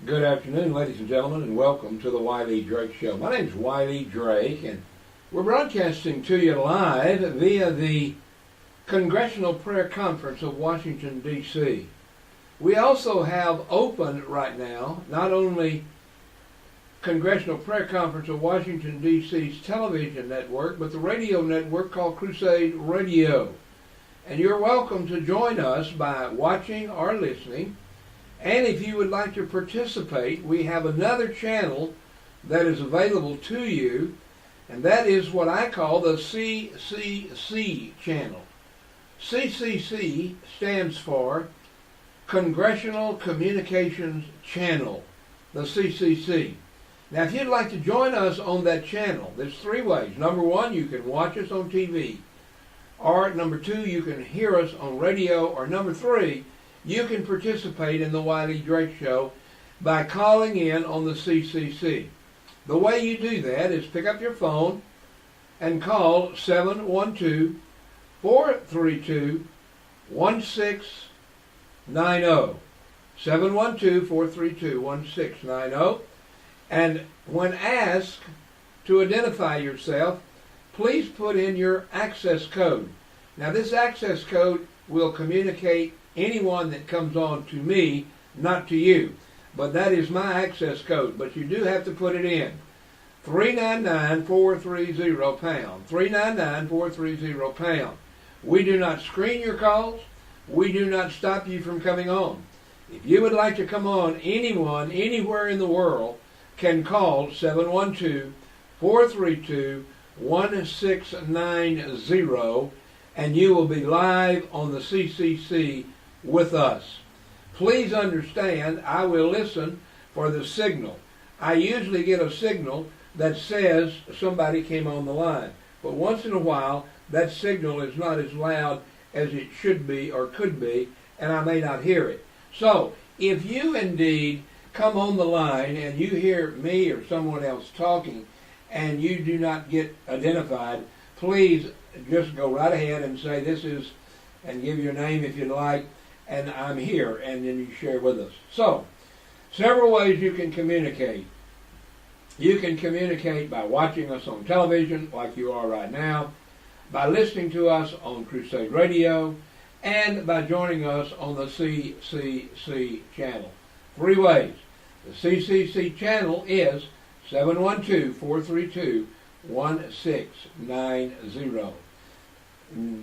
Good afternoon, ladies and gentlemen, and welcome to the Wiley Drake Show. My name is Wiley Drake, and we're broadcasting to you live via the Congressional Prayer Conference of Washington, D.C. We also have open right now, not only Congressional Prayer Conference of Washington, D.C.'s television network, but the radio network called Crusade Radio. And you're welcome to join us by watching or listening. And if you would like to participate, we have another channel that is available to you, and that is what I call the CCC channel. CCC stands for Congressional Communications Channel, the CCC. Now, if you'd like to join us on that channel, there's three ways. Number one, you can watch us on TV. Or number two, you can hear us on radio. Or number three, you can participate in the Wiley Drake Show by calling in on the CCC. The way you do that is pick up your phone and call 712-432-1690. 712-432-1690. And when asked to identify yourself, please put in your access code. Now, this access code will communicate anyone that comes on to me, not to you. But that is my access code. But you do have to put it in. 399-430-pound. 399-430-pound. We do not screen your calls. We do not stop you from coming on. If you would like to come on, anyone, anywhere in the world, can call 712-432-1690, and you will be live on the CCC with us. Please understand, I will listen for the signal. I usually get a signal that says somebody came on the line, but once in a while that signal is not as loud as it should be or could be, and I may not hear it. So if you indeed come on the line and you hear me or someone else talking and you do not get identified, please just go right ahead and say this is, and give your name if you'd like, and I'm here, and then you share with us. So, several ways you can communicate. You can communicate by watching us on television, like you are right now, by listening to us on Crusade Radio, and by joining us on the CCC channel. Three ways. The CCC channel is 712-432-1690.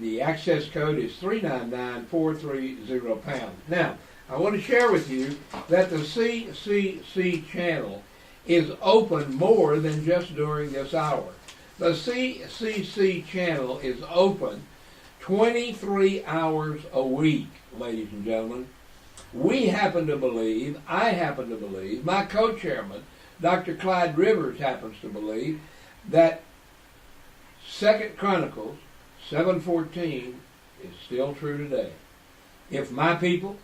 The access code is 399-430-pound. Now, I want to share with you that the CCC channel is open more than just during this hour. The CCC channel is open 23 hours a week, ladies and gentlemen. We happen to believe, I happen to believe, my co-chairman, Dr. Clyde Rivers, happens to believe that 2 Chronicles 7:14 is still true today. If my people,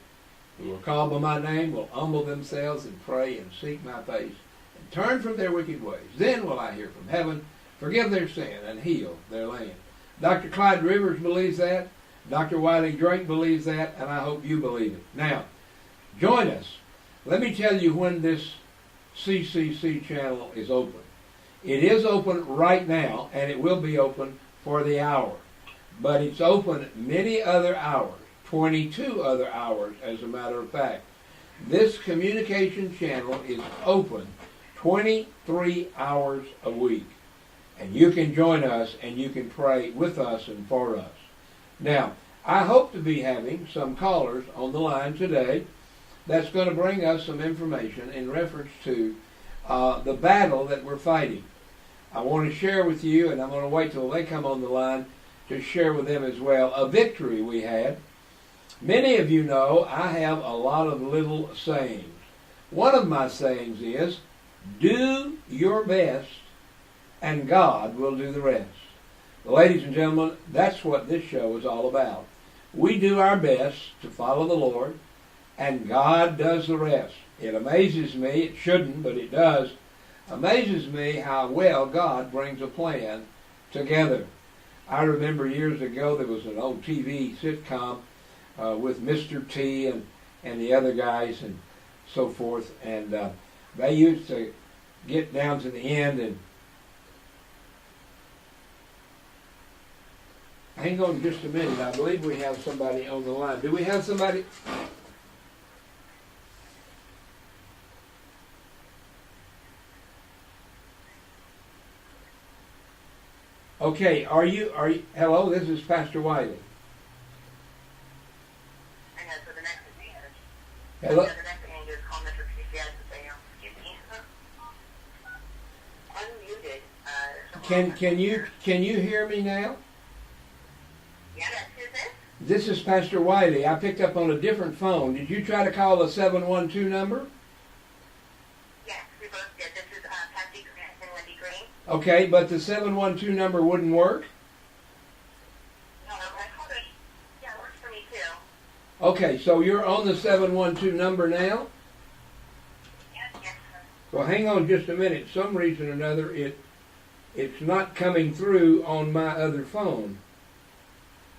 who are called by my name, will humble themselves and pray and seek my face and turn from their wicked ways, then will I hear from heaven, forgive their sin, and heal their land. Dr. Clyde Rivers believes that. Dr. Wiley Drake believes that, and I hope you believe it. Now, join us. Let me tell you when this CCC channel is open. It is open right now, and it will be open for the hour. But it's open many other hours, 22 other hours as a matter of fact. This communication channel is open 23 hours a week. And you can join us and you can pray with us and for us. Now, I hope to be having some callers on the line today that's going to bring us some information in reference to the battle that we're fighting. I want to share with you, and I'm going to wait till they come on the line to share with them as well, a victory we had. Many of you know I have a lot of little sayings. One of my sayings is, do your best and God will do the rest. Ladies and gentlemen, that's what this show is all about. We do our best to follow the Lord, and God does the rest. It amazes me, it shouldn't, but it does, amazes me how well God brings a plan together. I remember years ago there was an old TV sitcom with Mr. T and the other guys, and so forth. And they used to get down to the end and hang on just a minute. I believe we have somebody on the line. Do we have somebody? Okay, are you, hello, this is Pastor Wiley. Hello? Can you hear me now? Yeah, that's who's this? This is Pastor Wiley. I picked up on a different phone. Did you try to call the 712 number? Yes, we both did. This is Patsy Grant and Wendy Green. Okay, but the 712 number wouldn't work? No, I called it. Yeah, it works for me too. Okay, so you're on the 712 number now? Yes, sir. Well, hang on just a minute. Some reason or another, it's not coming through on my other phone.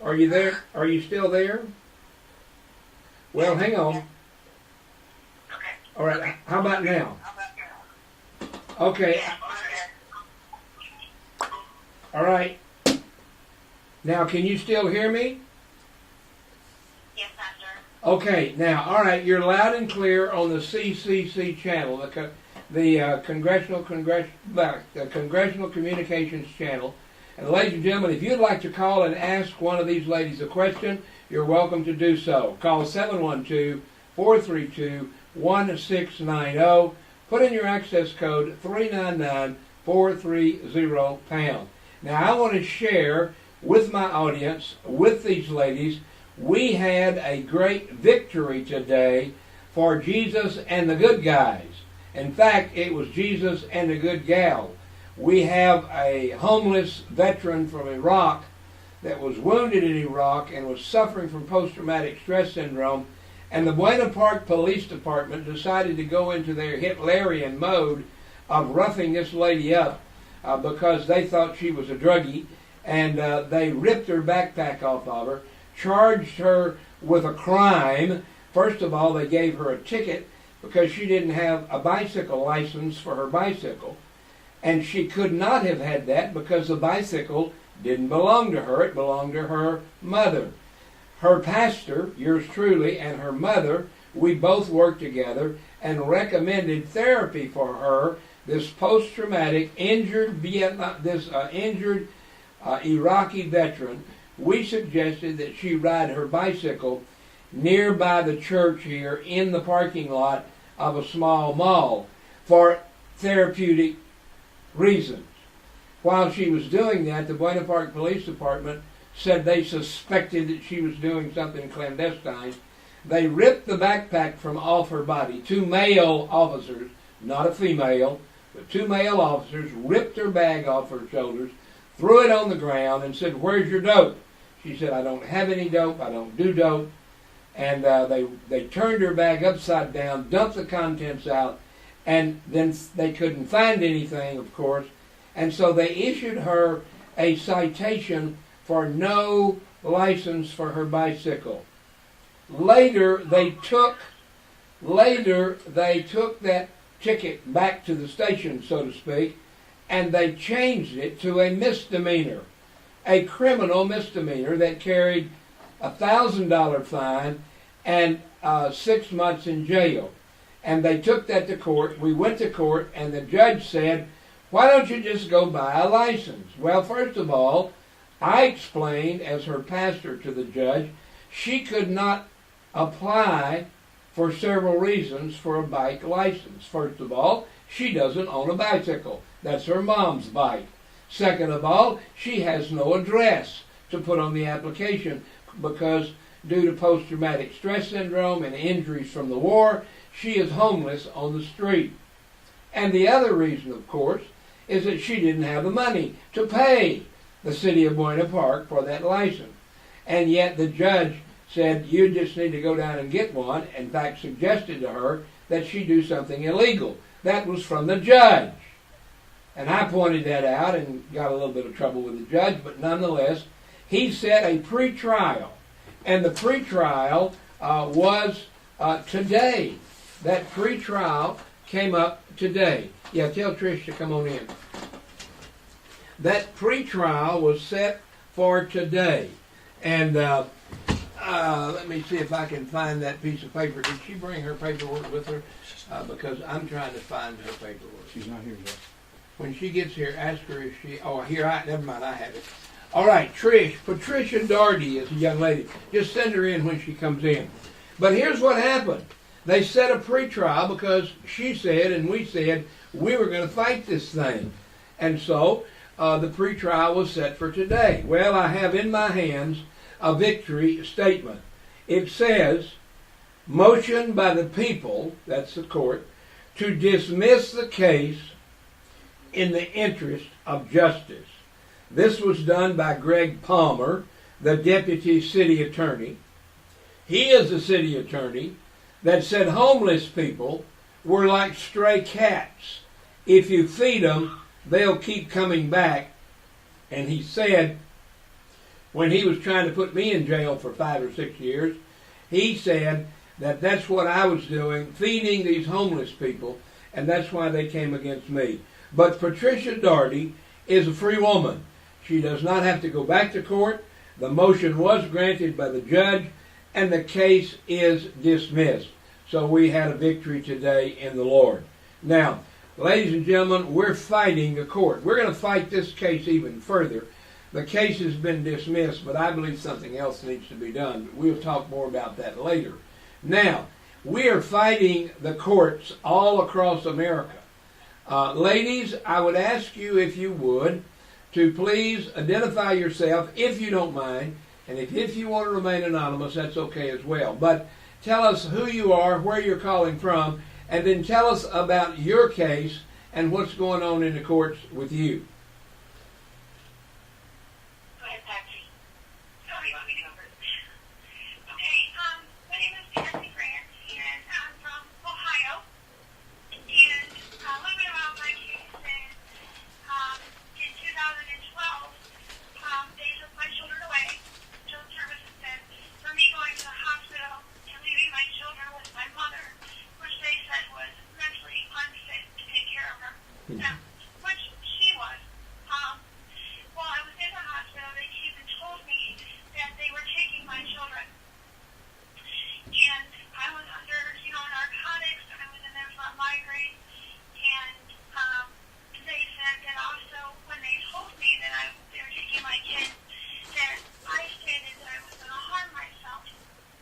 Are you there? Are you still there? Well, hang on. Okay. All right, how about now? How about now? Okay, Yeah, all right. Now, can you still hear me? yes, Pastor. Okay, now, all right, you're loud and clear on the CCC channel, the Congressional Communications channel. And ladies and gentlemen, if you'd like to call and ask one of these ladies a question, you're welcome to do so. Call 712-432-1690. Put in your access code 399-430#. Now, I want to share with my audience, with these ladies, we had a great victory today for Jesus and the good guys. In fact, it was Jesus and the good gal. We have a homeless veteran from Iraq that was wounded in Iraq and was suffering from post-traumatic stress syndrome, and the Buena Park Police Department decided to go into their Hitlerian mode of roughing this lady up because they thought she was a druggie, and they ripped her backpack off of her, charged her with a crime. First of all, they gave her a ticket because she didn't have a bicycle license for her bicycle. And she could not have had that because the bicycle didn't belong to her. It belonged to her mother. Her pastor, yours truly, and her mother, we both worked together and recommended therapy for her, this post-traumatic injured Iraqi veteran. We suggested that she ride her bicycle nearby the church here in the parking lot of a small mall for therapeutic reasons. While she was doing that, the Buena Park Police Department said they suspected that she was doing something clandestine. They ripped the backpack from off her body. Two male officers, not a female, but two male officers ripped her bag off her shoulders, threw it on the ground, and said, "Where's your dope?" She said, "I don't have any dope. I don't do dope." And they turned her bag upside down, dumped the contents out, and then they couldn't find anything, of course. And so they issued her a citation for no license for her bicycle. Later, they took that ticket back to the station, so to speak, and they changed it to a misdemeanor, a criminal misdemeanor that carried a $1,000 fine and 6 months in jail. And they took that to court. We went to court, and the judge said, "Why don't you just go buy a license?" Well, first of all, I explained as her pastor to the judge, she could not apply for several reasons for a bike license. First of all, she doesn't own a bicycle. That's her mom's bike. Second of all, she has no address to put on the application because due to post-traumatic stress syndrome and injuries from the war, she is homeless on the street. And the other reason, of course, is that she didn't have the money to pay the city of Buena Park for that license. And yet the judge said, "You just need to go down and get one." In fact, suggested to her that she do something illegal. That was from the judge. And I pointed that out and got a little bit of trouble with the judge, but nonetheless, he set a pre-trial. And the pre-trial was today. That pretrial came up today. Yeah, tell Trish to come on in. That pretrial was set for today. And let me see if I can find that piece of paper. Did she bring her paperwork with her? Because I'm trying to find her paperwork. She's not here yet. When she gets here, ask her if she... Oh, here, never mind, I have it. All right, Trish. Patricia Darty is a young lady. Just send her in when she comes in. But here's what happened. They set a pretrial because she said and we said we were going to fight this thing. And so the pretrial was set for today. Well, I have in my hands a victory statement. It says, motion by the people, that's the court, to dismiss the case in the interest of justice. This was done by Greg Palmer, the deputy city attorney. He is the city attorney that said homeless people were like stray cats. If you feed them, they'll keep coming back. And he said, when he was trying to put me in jail for 5 or 6 years, he said that that's what I was doing, feeding these homeless people, and that's why they came against me. But Patricia Darty is a free woman. She does not have to go back to court. The motion was granted by the judge, and the case is dismissed. So we had a victory today in the Lord. Now, ladies and gentlemen, we're fighting the court. We're going to fight this case even further. The case has been dismissed, but I believe something else needs to be done. We'll talk more about that later. Now, we are fighting the courts all across America. Ladies, I would ask you, if you would, to please identify yourself, if you don't mind, and if you want to remain anonymous, that's okay as well. But tell us who you are, where you're calling from, and then tell us about your case and what's going on in the courts with you. Go ahead, Patsy. Sorry, you want me to go first? Okay, my name is Patsy Grant, and I'm from Ohio. And a little bit about my case is, in 2012, they took my children away. Children's Services said, for me going to the hospital and leaving my children with my mother, which they said was mentally unfit to take care of her. Now, which she was. While I was in the hospital, they came and told me that they were taking my children. And I was under, narcotics, and I was in there for a migraine. And they said that also, when they told me that they were taking my kids, that I stated that I was going to harm myself,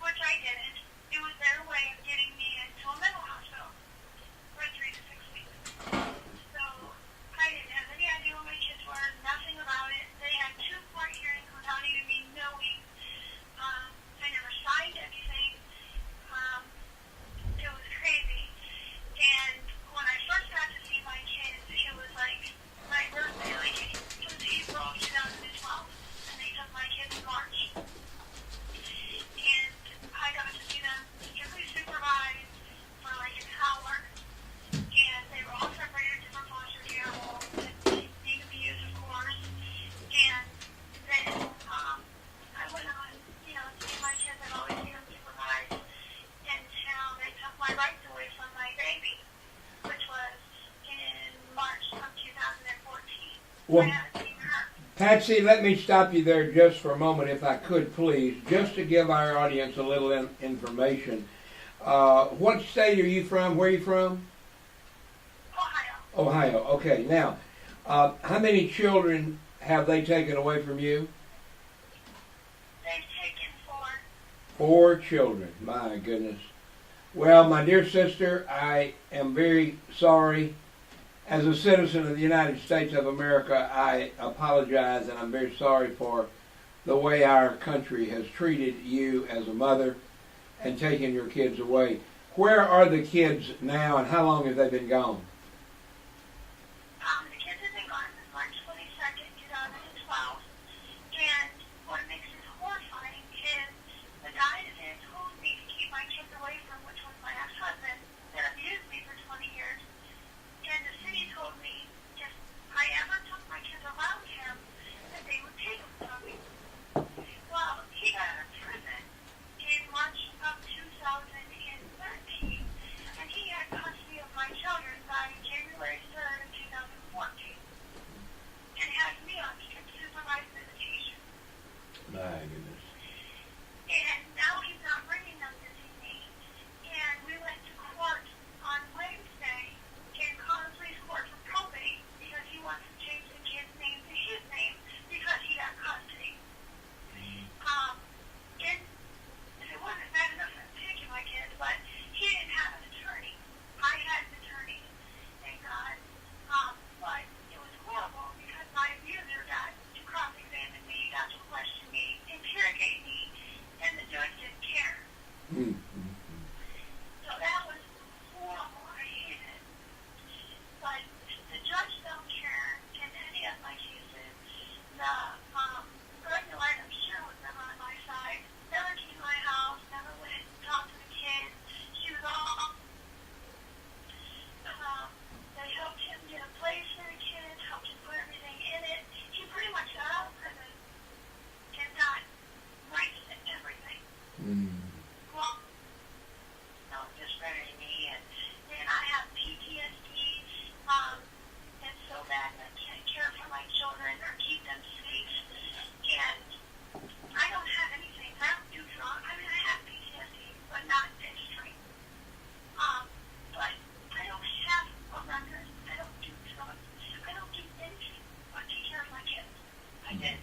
which I didn't. It was their way of getting me into a mental hospital for 3 to 6 weeks. So I didn't have any idea what my kids were, nothing about it. They had 2 court hearings without even me knowing. I never signed anything. It was crazy. And when I first got to see my kids, it was like my birthday, it was April of 2012, and they took my kids in March. And I got to see them strictly supervised for like an hour. And they were all separated in different foster care homes and being abused, of course. And then I went on, to see my kids. I've always seen them supervised until they took my rights away from my baby, which was in March of 2014. Well, I haven't seen her. Patsy, let me stop you there just for a moment, if I could, please, just to give our audience a little information. What state are you from? Where are you from? Ohio. Ohio. Okay. Now, how many children have they taken away from you? They've taken 4. 4 children. My goodness. Well, my dear sister, I am very sorry. As a citizen of the United States of America, I apologize, and I'm very sorry for the way our country has treated you as a mother and taken your kids away. Where are the kids now, and how long have they been gone? The kids have been gone since March 22nd, 2012. And what makes it horrifying is the guy that had told me to keep my kids away from, which was my ex-husband, that abused me for 20 years. And the city told me if I ever took my kids around him, that they would take them from me. Well, he got out of prison in March of 2013, and My goodness. And now he's not bringing them to see me. And we went to court on Wednesday in College Police Court for probate because he wants to change the kid's name to his name because he got custody. And it wasn't bad enough for taking my kid, but he didn't have an attorney. I had an attorney, thank God. But it was horrible because my abuser got to cross-examine me, got to question me, interrogate me, and the judge didn't care. So that was horrible. I hated it. But the judge don't care in any of my cases. The regular sure was never on my side. Never came to my house, never went and talked to the kids. She was all they helped him get a place for the kids, helped him put everything in it. He pretty much got out of prison and got rights to everything. Well, no, just married me, and then I have PTSD, and so bad that I can't care for my children or keep them safe. And I don't have anything. I don't do drugs. I mean, I have PTSD, but not extreme. But I don't have a record. I don't do drugs. I don't do anything but take care of my kids. I did.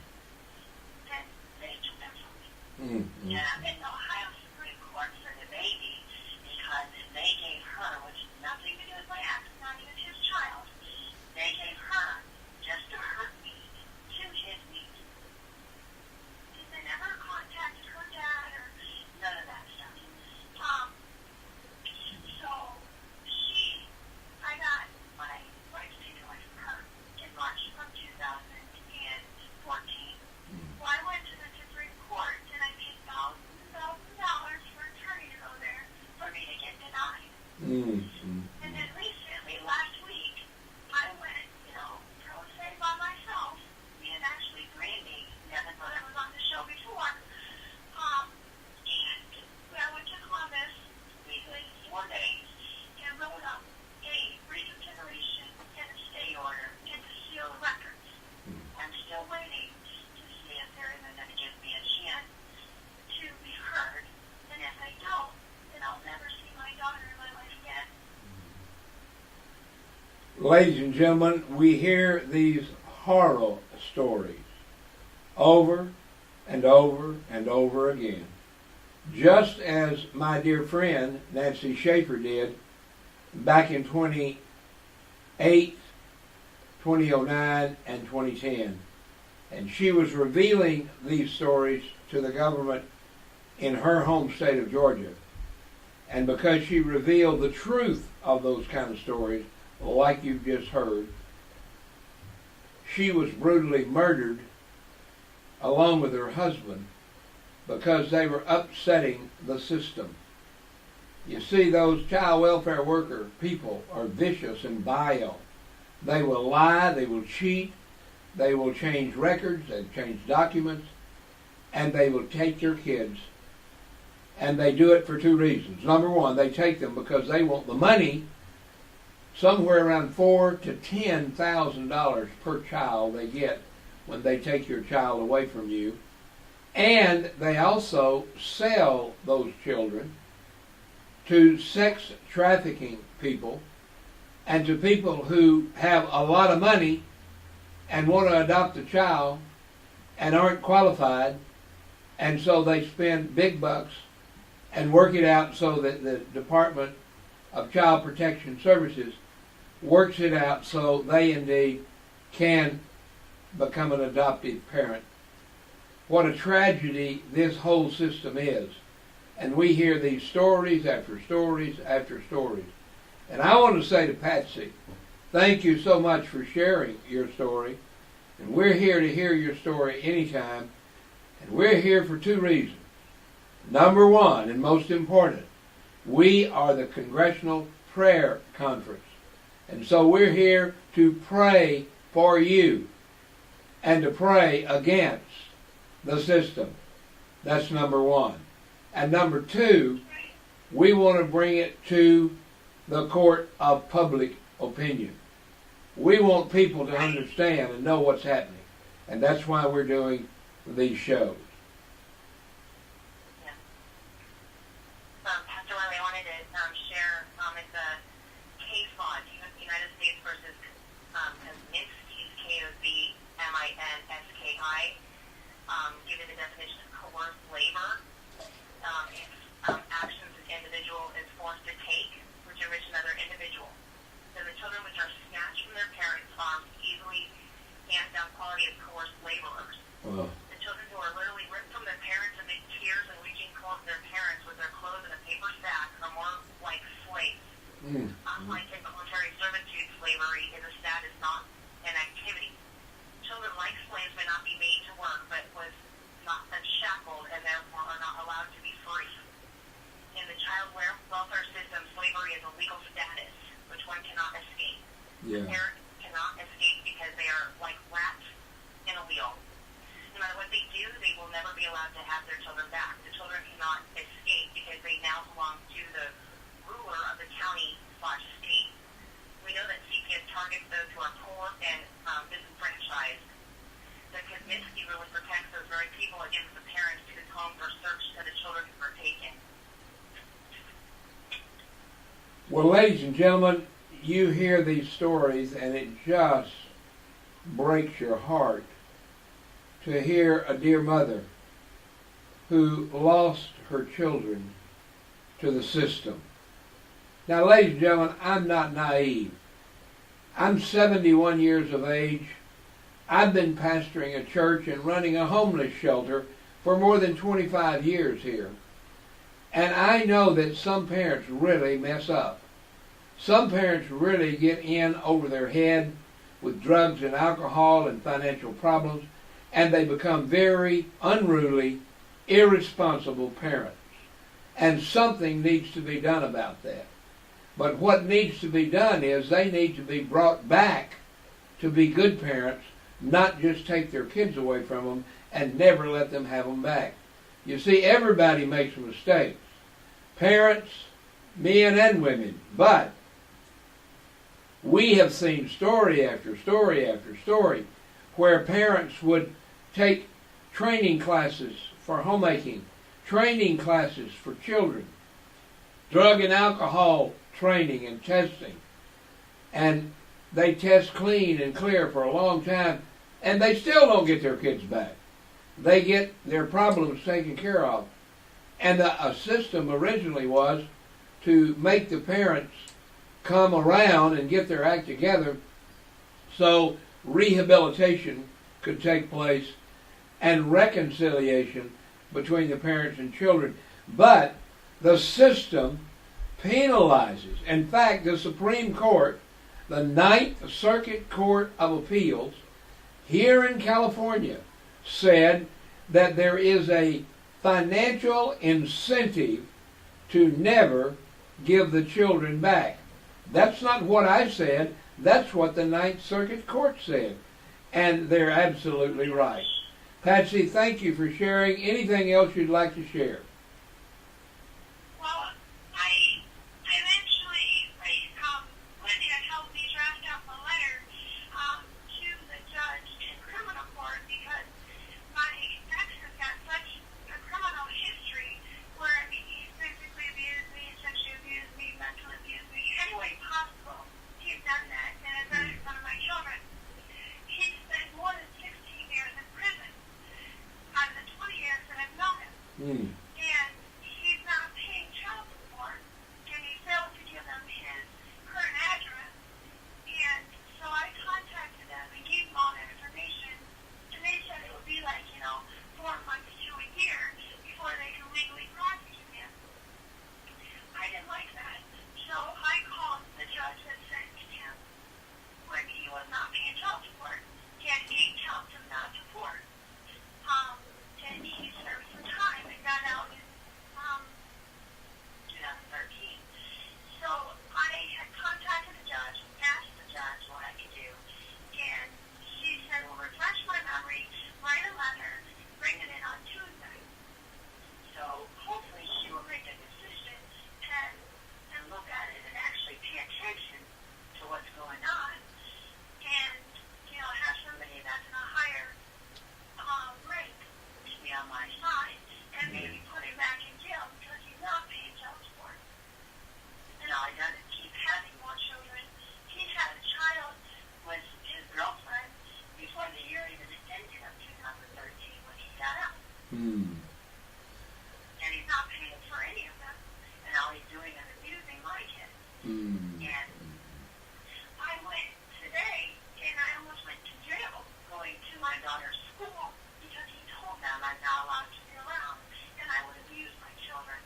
And they took that from me. And I'm in the Ohio Supreme Court for the baby because they gave her, which has nothing to do with my ex, not even his child, they gave her just to hurt me to his niece. They never contacted her dad or none of that stuff. So I got my rights taken away from her in March of 2014. Well, I went to the Supreme Court and I paid $1,000 for an attorney to go there for me to get denied. And then recently, last week, I went, pro se by myself. Me and Ashley Brandy, Nevin, but I was on the show before. And I went to Columbus, we waited 4 days, and wrote up a reconsideration and a stay order and to seal the records. I'm still waiting to see if they're even going to give me a chance to be heard. And if they don't, then I'll never see my daughter in my life again. Ladies and gentlemen, we hear these horror stories over and over and over again. Just as my dear friend Nancy Schaefer did back in 2008, 2009, and 2010. And she was revealing these stories to the government in her home state of Georgia. And because she revealed the truth of those kind of stories, like you've just heard, she was brutally murdered along with her husband because they were upsetting the system. You see, those child welfare worker people are vicious and vile. They will lie, they will cheat, they will change records, they change documents, and they will take your kids. And they do it for 2 reasons. Number one, they take them because they want the money, somewhere around $4,000 to $10,000 per child they get when they take your child away from you. And they also sell those children to sex trafficking people and to people who have a lot of money and want to adopt a child and aren't qualified, and so they spend big bucks and work it out so that the Department of Child Protection Services works it out so they indeed can become an adoptive parent. What a tragedy this whole system is. And we hear these stories after stories after stories. And I want to say to Patsy, thank you so much for sharing your story. And we're here to hear your story anytime. And we're here for 2 reasons. Number one, and most important, we are the Congressional Prayer Conference. And so we're here to pray for you and to pray against the system. That's number one. And number 2, we want to bring it to the court of public opinion. We want people to understand and know what's happening. And that's why we're doing these shows. they will never be allowed to have their children back. The children cannot escape because they now belong to the ruler of the county/state. We know that CPS targets those who are poor and disenfranchised. The Kaminsky ruling protects those very people against the parents whose homes are searched to the children who are taken. Well, ladies and gentlemen, you hear these stories and it just breaks your heart to hear a dear mother who lost her children to the system. Now, ladies and gentlemen, I'm not naive. I'm 71 years of age. I've been pastoring a church and running a homeless shelter for more than 25 years here. And I know that some parents really mess up. Some parents really get in over their head with drugs and alcohol and financial problems, and they become very unruly, irresponsible parents. And something needs to be done about that. But what needs to be done is they need to be brought back to be good parents, not just take their kids away from them and never let them have them back. You see, everybody makes mistakes. Parents, men and women. But we have seen story after story after story where parents would take training classes for homemaking, training classes for children, drug and alcohol training and testing. And they test clean and clear for a long time, and they still don't get their kids back. They get their problems taken care of. And the system originally was to make the parents come around and get their act together so rehabilitation could take place and reconciliation between the parents and children. But the system penalizes. In fact, the Supreme Court, the Ninth Circuit Court of Appeals here in California, said that there is a financial incentive to never give the children back. That's not what I said. That's what the Ninth Circuit Court said. And they're absolutely right. Patsy, thank you for sharing. Anything else you'd like to share? Well, I eventually, Wendy had helped me draft up a letter to the judge in criminal court because my ex has got such a criminal history where he physically abused me, sexually abused me, mentally abused me, any way possible. He's done that, and I've done it in front of my children. He spent more than 16 years in prison out of the 20 years that I've known him. And he's not paying child support, and he failed to give them his current address. And so I contacted them and gave them all that information, and they said it would be like, 4 months to a year before they can legally prosecute him. I didn't like that, so I called the judge that sentenced him when he was not paying child support. He had 8 counts of non-support. And he served some time and got out in 2013. So I had contacted the judge, asked the judge what I could do, and she said, well, refresh my memory, write a letter, bring it in on Tuesday. So hopefully she will make a decision and look at it and actually pay attention to what's going on and, have somebody that's in a higher rank to be on my side and maybe put him back in jail because he's not paying child support. And all he does is keep having more children. He had a child with his girlfriend before the year even ended of 2013 when he got out. And he's not paying for any of them. And all he's doing is abusing my kids. And I went today and I almost went to jail going to my daughter's school because he told them I'm not allowed to be around and I would abuse my children.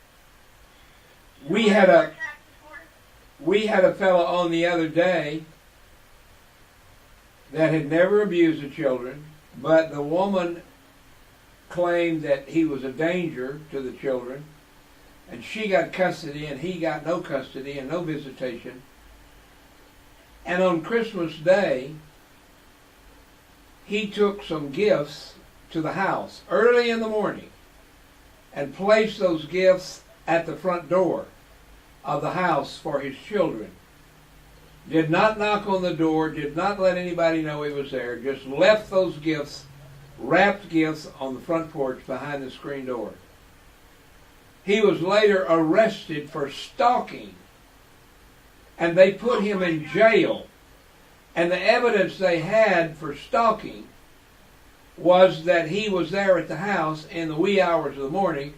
We had a fellow on the other day that had never abused the children, but the woman claimed that he was a danger to the children, and she got custody and he got no custody and no visitation. And on Christmas Day, he took some gifts to the house early in the morning and placed those gifts at the front door of the house for his children. Did not knock on the door, did not let anybody know he was there, just left those gifts, wrapped gifts, on the front porch behind the screen door. He was later arrested for stalking, and they put him in jail. And the evidence they had for stalking was that he was there at the house in the wee hours of the morning,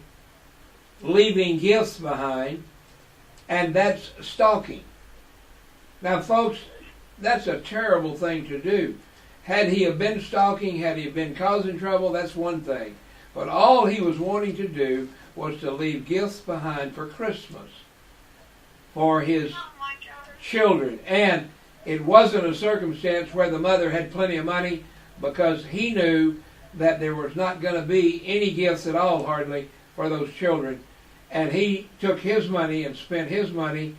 leaving gifts behind, and that's stalking. Now, folks, that's a terrible thing to do. Had he have been stalking, had he have been causing trouble, that's one thing. But all he was wanting to do was to leave gifts behind for Christmas for his children. And it wasn't a circumstance where the mother had plenty of money, because he knew that there was not going to be any gifts at all, hardly, for those children. And he took his money and spent his money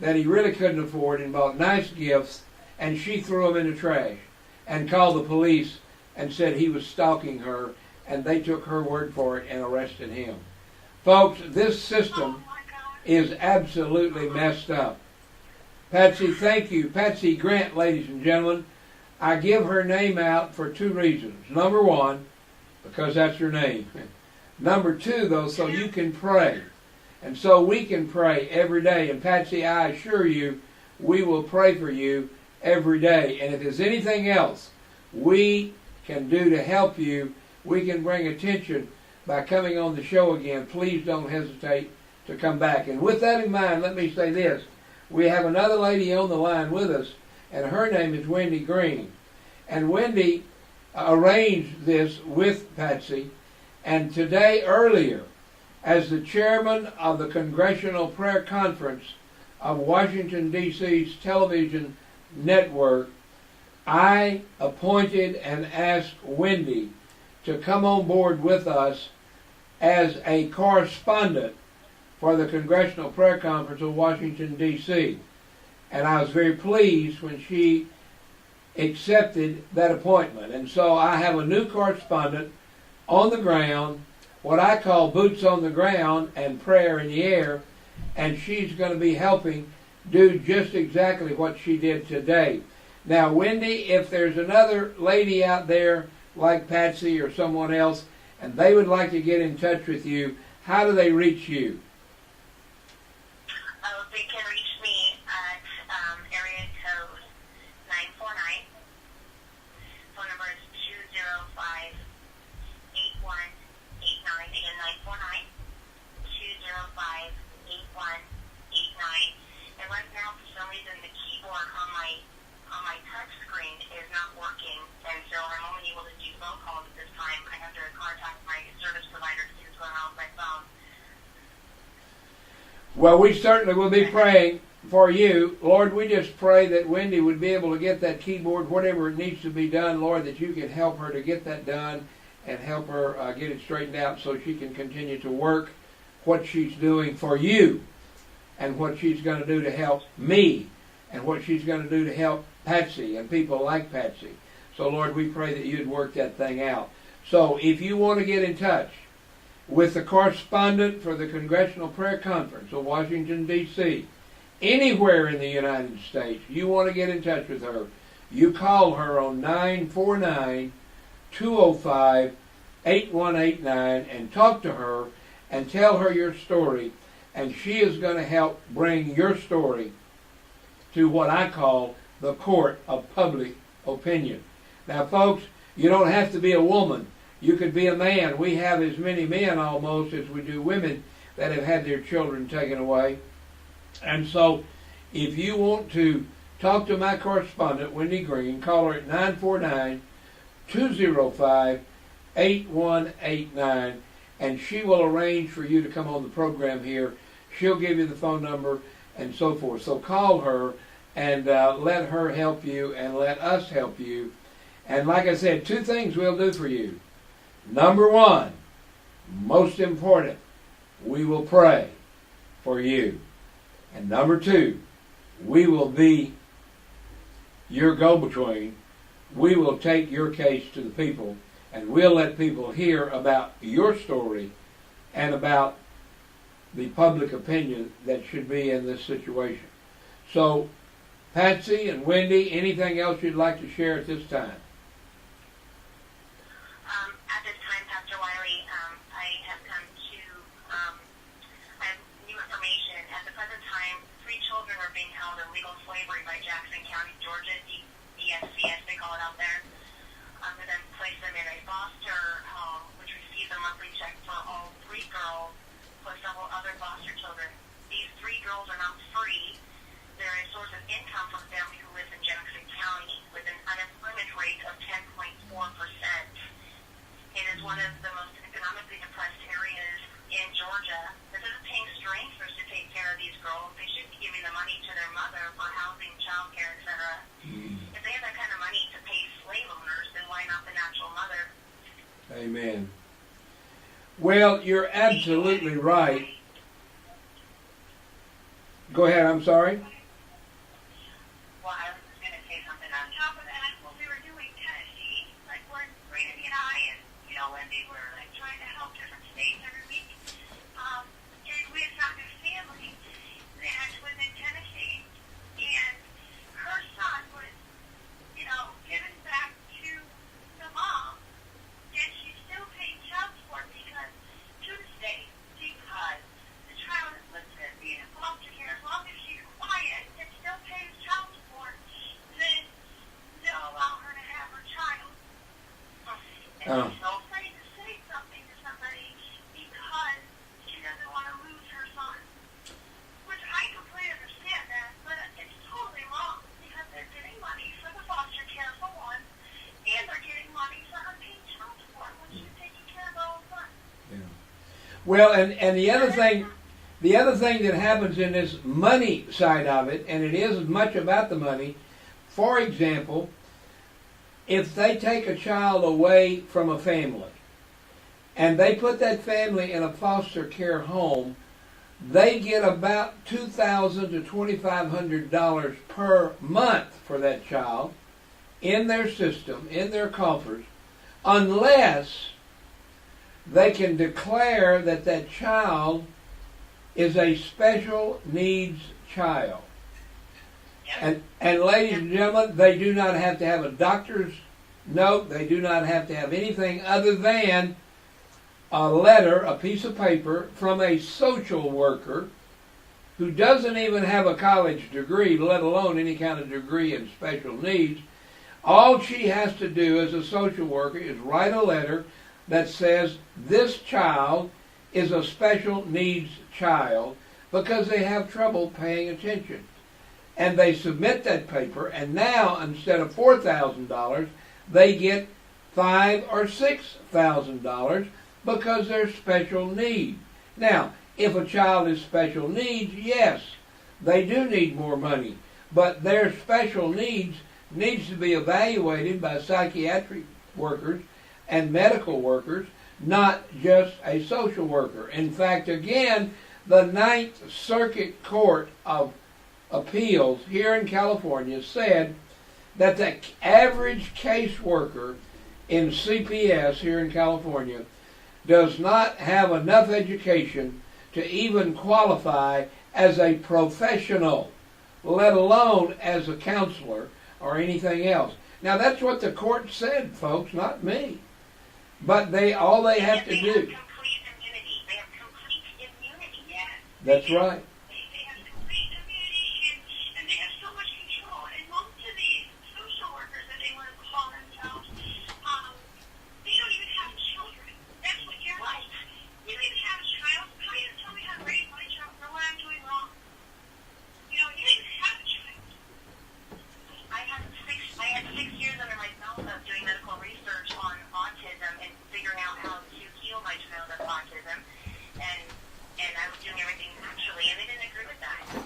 that he really couldn't afford and bought nice gifts, and she threw them in the trash and called the police and said he was stalking her, and they took her word for it and arrested him. Folks, this system is absolutely messed up. Patsy, thank you. Patsy Grant, ladies and gentlemen. I give her name out for two reasons. Number one, because that's her name. Number two, though, so you can pray. And so we can pray every day. And Patsy, I assure you, we will pray for you every day. And if there's anything else we can do to help you, we can bring attention by coming on the show again. Please don't hesitate to come back. And with that in mind, let me say this. We have another lady on the line with us, and her name is Wendy Green. And Wendy arranged this with Patsy, and today earlier, as the chairman of the Congressional Prayer Conference of Washington, D.C.'s television network, I appointed and asked Wendy to come on board with us as a correspondent for the Congressional Prayer Conference of Washington, D.C. And I was very pleased when she accepted that appointment. And so I have a new correspondent on the ground, what I call boots on the ground and prayer in the air, and she's going to be helping do just exactly what she did today. Now, Wendy, if there's another lady out there like Patsy or someone else, and they would like to get in touch with you, how do they reach you? They can reach me at area code 949. Phone number is 205-8189. Again, 949-205-8189. And right now, for some reason, the keyboard on my touch screen is not working, and so I'm only able to do phone calls at this time. I have to contact my service provider to see what's going on with my phone. Well, we certainly will be praying for you. Lord, we just pray that Wendy would be able to get that keyboard, whatever it needs to be done, Lord, that you can help her to get that done and help her get it straightened out so she can continue to work what she's doing for you and what she's going to do to help me and what she's going to do to help Patsy and people like Patsy. So, Lord, we pray that you'd work that thing out. So, if you want to get in touch with the correspondent for the Congressional Prayer Conference of Washington, D.C., anywhere in the United States, you want to get in touch with her, you call her on 949-205-8189 and talk to her and tell her your story, and she is going to help bring your story to what I call the court of public opinion. Now, folks, you don't have to be a woman. You could be a man. We have as many men almost as we do women that have had their children taken away. And so if you want to talk to my correspondent, Wendy Green, call her at 949-205-8189, and she will arrange for you to come on the program here. She'll give you the phone number and so forth. So call her and let her help you and let us help you. And like I said, two things we'll do for you. Number one, most important, we will pray for you. And number two, we will be your go-between. We will take your case to the people, And we'll let people hear about your story and about the public opinion that should be in this situation. So, Patsy and Wendy, anything else you'd like to share at this time? At this time, Pastor Wiley, I have come to, I have new information. At the present time, 3 children are being held in legal slavery by Jackson County, Georgia, DSCS, they call it out there. And then place them in a foster home, which receives a monthly check for all 3 girls, plus several other foster children. These 3 girls are not free. They're a source of income for a family who lives in Jackson County with an unemployment rate of 10.4%. It is one of the most economically depressed areas in Georgia. This isn't paying strangers to take care of these girls. They should be giving the money to their mother for housing, child care, etc. If they have that kind of money to pay slave owners, then why not the natural mother? Amen. Well, you're absolutely right. Go ahead, I'm sorry. Well, I was just going to say something on top of that. When we were doing Tennessee, like when Randy and I and, Wendy were like trying to help different states every week, and we had found a family that was in Tennessee, and her son was, given back to the mom, and she's still paying child support to the state because the child is listed as being in foster care. As long as she's quiet and still pays child support, then they'll allow her to have her child. And she's so afraid to say something to somebody because she doesn't want to lose her son. Which I completely understand that, but it's totally wrong because they're getting money for the foster care for one, and they're getting money for her paying child support when she's taking care of her own son. Yeah. Well, and the other thing that happens in this money side of it, and it isn't much about the money, for example, if they take a child away from a family and they put that family in a foster care home, they get about $2,000 to $2,500 per month for that child in their system, in their coffers, unless they can declare that that child is a special needs child. And ladies and gentlemen, they do not have to have a doctor's note. They do not have to have anything other than a letter, a piece of paper from a social worker who doesn't even have a college degree, let alone any kind of degree in special needs. All she has to do as a social worker is write a letter that says this child is a special needs child because they have trouble paying attention. And they submit that paper, and now instead of $4,000, they get $5,000 or $6,000 because they're special needs. Now, if a child is special needs, yes, they do need more money, but their special needs to be evaluated by psychiatric workers and medical workers, not just a social worker. In fact, again, the Ninth Circuit Court of Appeals here in California said that the average caseworker in CPS here in California does not have enough education to even qualify as a professional, let alone as a counselor or anything else. Now that's what the court said, folks, not me. But all they have to do. They have complete immunity. They have complete immunity, yes. That's right. They have complete immunity, and they have so much control. And most of these social workers that they want to call themselves, they don't even have children. That's what you're like. You don't even have a child. How are you going to tell me how to raise my child or what I'm doing wrong? You don't even have a child. I had 6 years under my belt of doing medical research on autism and figuring out how to heal my child of autism, and I was doing everything naturally, and they didn't agree with that. So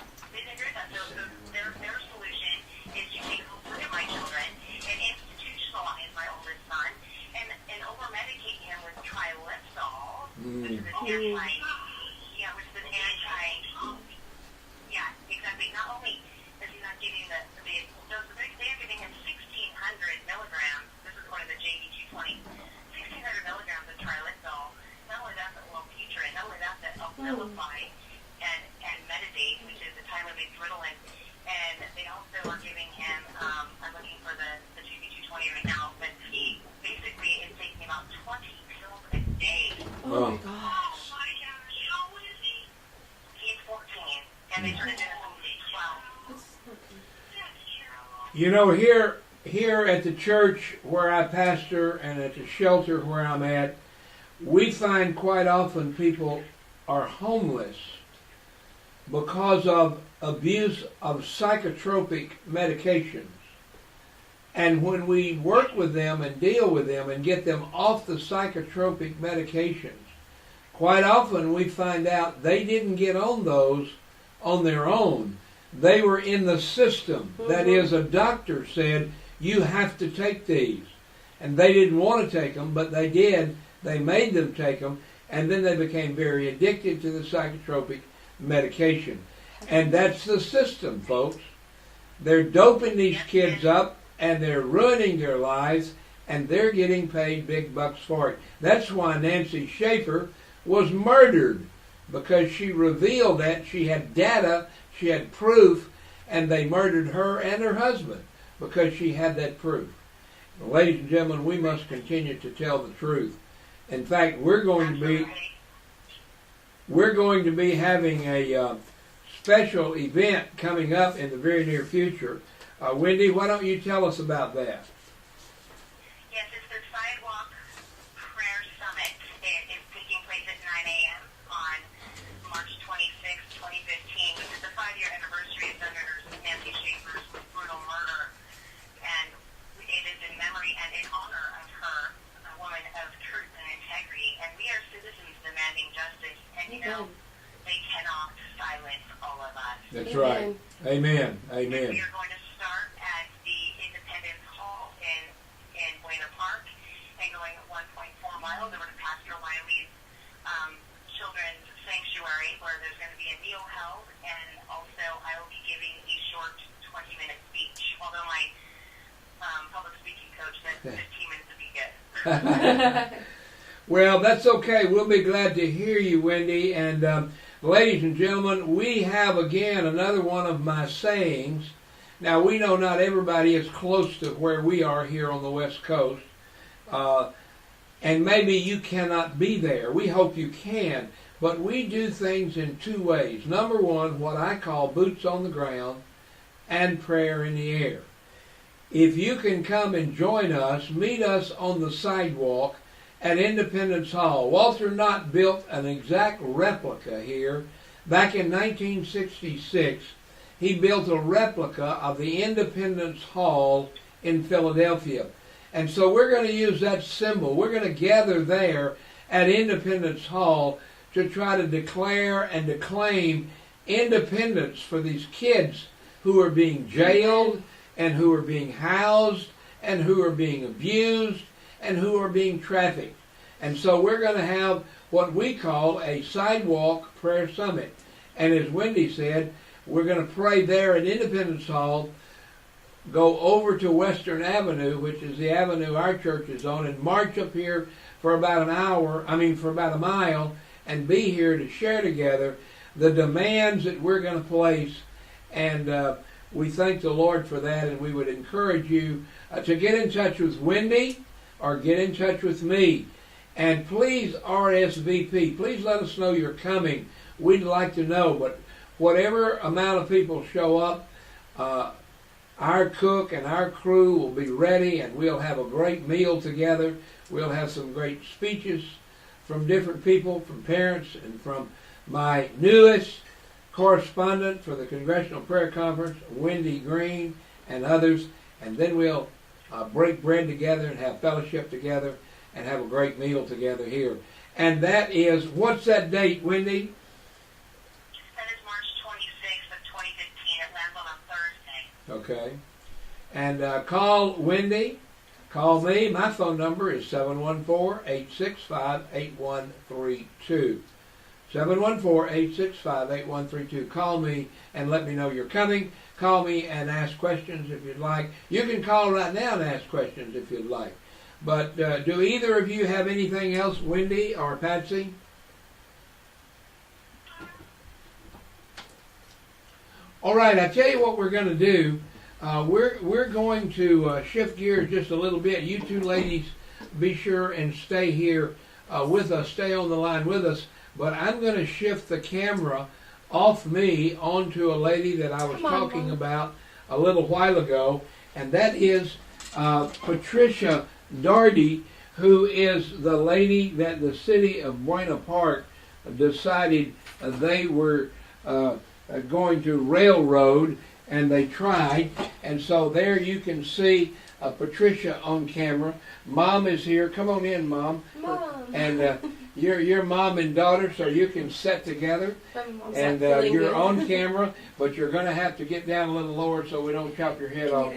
their solution is to take all 3 of my children and institutionalize my oldest son and over-medicate him with trilipsol, which is an exactly. Not only is he not getting the dose, they are giving him 1,600 milligrams. This is one of the JD 220. Abilify and Meditate, which is a time-release Ritalin. And they also are giving him, I'm looking for the GB220 right now, but he basically is taking about 20 pills a day. Oh my Oh gosh. my gosh, how old is he? He's 14, and they started doing him at 12. That's okay. That's terrible. You know, here at the church where I pastor and at the shelter where I'm at, we find quite often people are homeless because of abuse of psychotropic medications. And when we work with them and deal with them and get them off the psychotropic medications, quite often we find out they didn't get on those on their own. They were in the system. That is, a doctor said, you have to take these. And they didn't want to take them, but they did. They made them take them, and then they became very addicted to the psychotropic medication. And that's the system, folks. They're doping these kids up, and they're ruining their lives, and they're getting paid big bucks for it. That's why Nancy Schaefer was murdered, because she revealed that she had data, she had proof, and they murdered her and her husband because she had that proof. Ladies and gentlemen, we must continue to tell the truth. In fact, we're going to be having a special event coming up in the very near future. Wendy, why don't you tell us about that? Yes, it's the Sidewalk Prayer Summit. It is taking place at 9 a.m. on March 26, 2015, which is the 5-year anniversary of Senator Nancy Schaefer's brutal murder. And it is in memory and in honor of her, a woman of truth and integrity. And we are citizens demanding justice. And, you know, they cannot silence all of us. That's right. Amen. Amen. We are going to start at the Independence Hall in Buena Park and going 1.4 miles over to Pastor Wiley's Children's Sanctuary, where there's going to be a meal held, and also I will be giving a short 20-minute speech, although my public speaking coach said 15 minutes would be good. Well, that's okay. We'll be glad to hear you, Wendy. And ladies and gentlemen, we have again another one of my sayings. Now, we know not everybody is close to where we are here on the West Coast. And maybe you cannot be there. We hope you can. But we do things in two ways. Number one, what I call boots on the ground and prayer in the air. If you can come and join us, meet us on the sidewalk at Independence Hall. Walter Knott built an exact replica here. Back in 1966, he built a replica of the Independence Hall in Philadelphia. And so we're going to use that symbol. We're going to gather there at Independence Hall to try to declare and to claim independence for these kids who are being jailed and who are being housed and who are being abused and who are being trafficked. And so we're going to have what we call a sidewalk prayer summit. And as Wendy said, we're going to pray there at Independence Hall, go over to Western Avenue, which is the avenue our church is on, and march up here for about a mile, and be here to share together the demands that we're going to place. And we thank the Lord for that, and we would encourage you to get in touch with Wendy or get in touch with me. And please RSVP. Please let us know you're coming. We'd like to know. But whatever amount of people show up, our cook and our crew will be ready, and we'll have a great meal together. We'll have some great speeches from different people, from parents, and from my newest correspondent for the Congressional Prayer Conference, Wendy Green, and others. And then we'll break bread together and have fellowship together and have a great meal together here. And that is, what's that date, Wendy? That is March 26th of 2015. It lands on a Thursday. Okay. And call Wendy. Call me. My phone number is 714-865-8132. 714-865-8132. Call me and let me know you're coming. Call me and ask questions if you'd like. You can call right now and ask questions if you'd like. But do either of you have anything else, Wendy or Patsy? All right, I tell you what we're going to do. We're going to shift gears just a little bit. You two ladies, be sure and stay here with us. Stay on the line with us. But I'm going to shift the camera off me onto a lady that I was talking about a little while ago, and that is Patricia Daugherty, who is the lady that the city of Buena Park decided they were going to railroad, and they tried. And so there you can see Patricia on camera. Mom is here. Come on in, Mom. Mom. And you're mom and daughter, so you can sit together. And you're on camera, but you're going to have to get down a little lower so we don't chop your head off.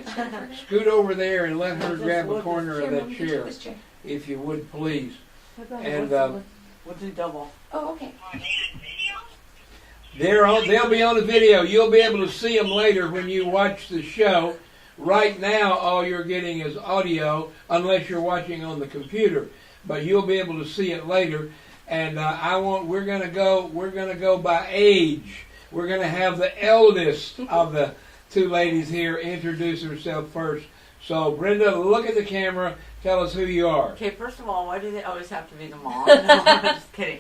Scoot over there and let her grab a corner of that chair, if you would, please. And we'll do double. Oh, okay. they'll be on the video. You'll be able to see them later when you watch the show. Right now, all you're getting is audio, unless you're watching on the computer. But you'll be able to see it later. And we're gonna go by age. We're gonna have the eldest of the two ladies here introduce herself first. So Brenda, look at the camera. Tell us who you are. Okay, first of all, why do they always have to be the mom? No, I'm just kidding.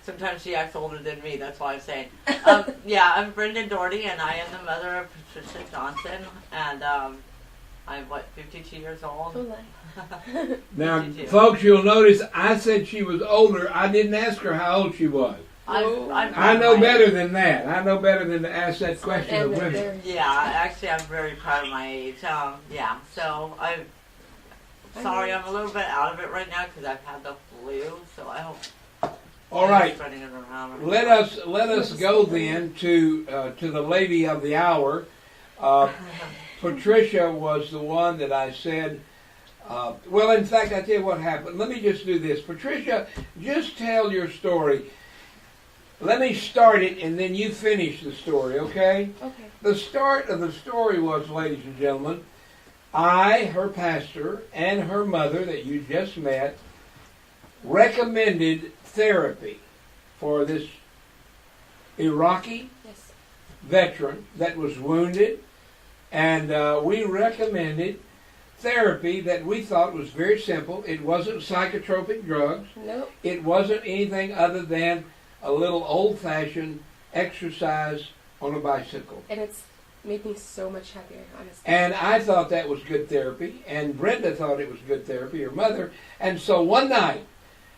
Sometimes she acts older than me, that's why I'm saying. I'm Brenda Daugherty, and I am the mother of Patricia Johnson, and I'm, 52 years old? Now, 52. folks, you'll notice I said she was older. I didn't ask her how old she was. I know better than that. I know better than to ask that question of women. Yeah, actually, I'm very proud of my age. So I'm sorry I'm a little bit out of it right now because I've had the flu, so I hope. All right. Spreading it around. Let us go then to the lady of the hour. Patricia was the one that I said. Well, in fact, I tell you what happened. Let me just do this. Patricia, just tell your story. Let me start it, and then you finish the story, okay? Okay. The start of the story was, ladies and gentlemen, I, her pastor, and her mother that you just met, recommended therapy for this Iraqi veteran that was wounded, and we recommended therapy that we thought was very simple. It wasn't psychotropic drugs. Nope. It wasn't anything other than a little old-fashioned exercise on a bicycle. And it's made me so much happier, honestly. And I thought that was good therapy, and Brenda thought it was good therapy, her mother. And so one night,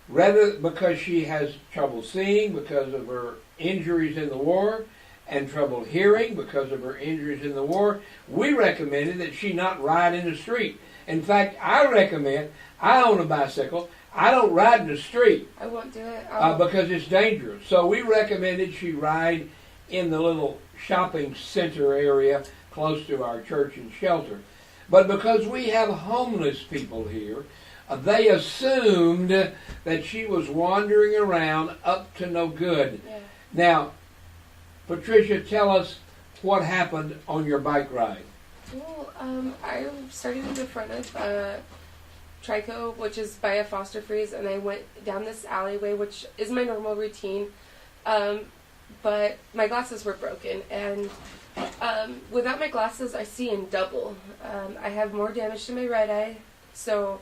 rather because she has trouble seeing because of her injuries in the war, and trouble hearing because of her injuries in the war, we recommended that she not ride in the street. In fact, I own a bicycle, I don't ride in the street. I won't do it. Because it's dangerous. So we recommended she ride in the little shopping center area close to our church and shelter. But because we have homeless people here, they assumed that she was wandering around up to no good. Yeah. Now, Patricia, tell us what happened on your bike ride. Well, I started in the front of Trico, which is by a Foster Freeze, and I went down this alleyway, which is my normal routine. But my glasses were broken, and without my glasses, I see in double. I have more damage to my right eye, so